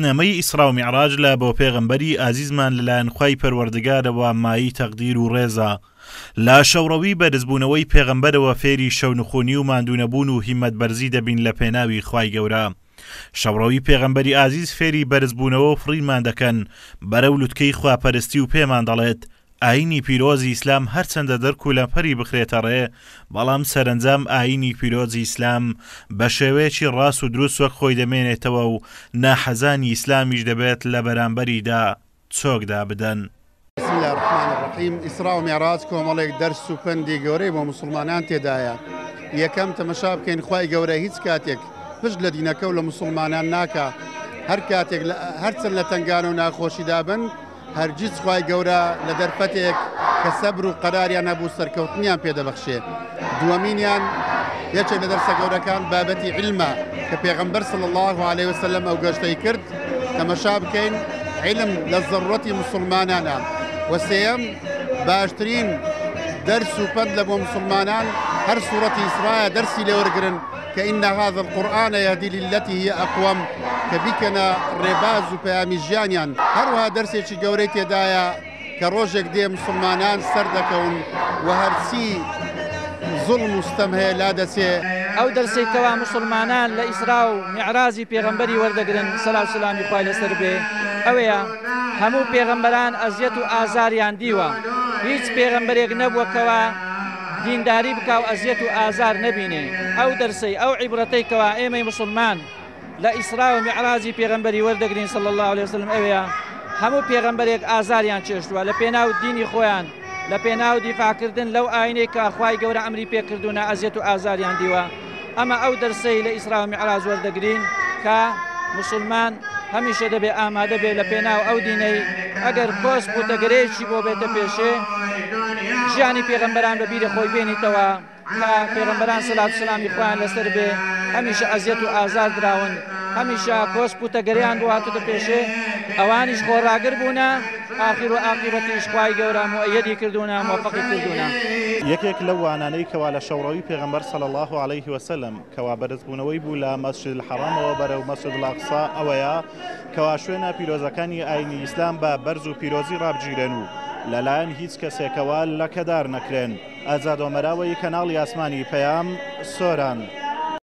بەرنامەی ئیسرا و میعراج لە بۆ پێغەمبەری ئازیزمان لەلایەن خوای پەروەردگارەوە مایی تەقدیر و ڕێزە لە شەوڕەوی بەرزبوونەوەی پێغەمبەرەوە فێری شەونخۆنی و ماندوونەبوون و هیمەتبەرزی دەبین لە پێناوی خوای گەورە. شەوڕەوی پێغەمبەری ئازیز فێری بەرزبوونەوە و فڕینمان دەکەن بەرەو لوتکەی خواپەرستی و پێمان دەڵێت ئاینی پیرۆزی ئیسلام هەرچەندە دەرک و لە پەری بخرێتە ڕێ، بەڵام سەرنجام ئاینی پیرۆزی ئیسلام بە شێوەیەکی ڕاست و دروست وەک خۆی دەمێنێتەوە و ناحەزانی ئیسلامیش دەبێت لە بەرامبەریدا چۆکدا بدەن. بسم الله الرحمن الرحیم. ئیسرا و میعراج کۆمەڵێک دەرس و پەندی گەورەی بۆ موسڵمانان تێدایە. یەکەم تەمەشا بکەین خوای گەورە هیچ کاتێک پشت لە دینەکە و لە موسڵمانان ناکا. هەر کاتێک هەرچەند لە تەنگان و ناخۆشیدا بن، هەرگیز خوای گەورە لە دەرفەتێک کە سەبر و قەراریان نەبوو سەرکەوتنیان پێدەبەخشێ. دووەمینیان یەکێک لە دەرسە گەورەکان بابەتی علمە کە پێغەمبەر صلی الله علیه وسلم ئەو گەشتەی کرد. تەمەشا بکەین علم لە ضرورەتی موسڵمانانە. وسێەم باشترین دەرس و پەند لە بۆ موسڵمانان هەر سوورەتی ئیسرایە دەرسی لێوەرگرن کە ئین هذا القورآن یهدی للتی هی ئەقوەم کە بیکەنە ڕێباز و پەیامی ژیانیان. هەروەها دەرسێکی گەورەی تێدایە کە ڕۆژێک دێ موسڵمانان سەر دەکەون و هەرچی زوڵم و ستەم هەیە لا دەسێ. ئەو دەرسێکەوە موسڵمانان لە ئیسرا و میعراجی پێغەمبەری وەردەگرن سەلاو سەلامی خوای لەسەر بێ، ئەوەیە هەموو پێغەمبەران ئەزیەت و ئازاریان دیوە. هیچ پێغەمبەرێک نەبووەکەوە دینداری بکاو ئەزیەت و ئازار نەبینێ. ئەو دەرسەی ئەو عیبرەتەی کەوا ئێمەی موسڵمان لە ئیسرا و میعراجی پێغەمبەری وەردەگرین صلی الله علیه وسلم ئەوەیە هەموو پێغەمبەرێک ئازاریان چێشتووە لە پێناو دینی خۆیان، لە پێناو دیفاکردن لەو ئاینەی کە خوای گەورە ئەمری پێکردوونە ئەزیەت و ئازاریان دیوە. ئەمە ئەو دەرسەی لە ئیسرا و میعراج وەردەگرین کە موسڵمان هەمیشە دەبێ ئامادە بێ لە پێناو ئەو دینەی ئەگەر کۆست بوتەگرەیەکی بۆ بێتە پێشێ ژیانی پێغەمبەران بەبیری خۆی بێنیتەوە کە پێغەمبەران سەلات و سەلامی خۆیان لەسەر بێ هەمیشە ئەزیەت و ئازار دراون، هەمیشە کۆست بوتەگەریان بۆ هاتوتە پێشێ، ئەوانیش خۆڕاگر بوونە، ئاخیر و عاقیبەتیش خوای گەورە مؤیەدی کردوونە، موفقی کردوونە. یەکێک لەو وانانەی کەوا لە شەوڕەوی پێغەمبەر صلی الله علیه وسلم کەوا بەرزبوونەوەی بوو لە مەسجد الحەرامەوە بەرەو مەسجد الاقصا ئەوەیە کەوا شوێنە پیرۆزەکانی ئاینی ئیسلام بە بەرز و پیرۆزی ڕابگیرێن و لەلایەن هیچ کەسێکەوە لەکەدار نەکرێن. ئازادۆمەراوەی کەناڵی ئاسمانی پەیام سۆران.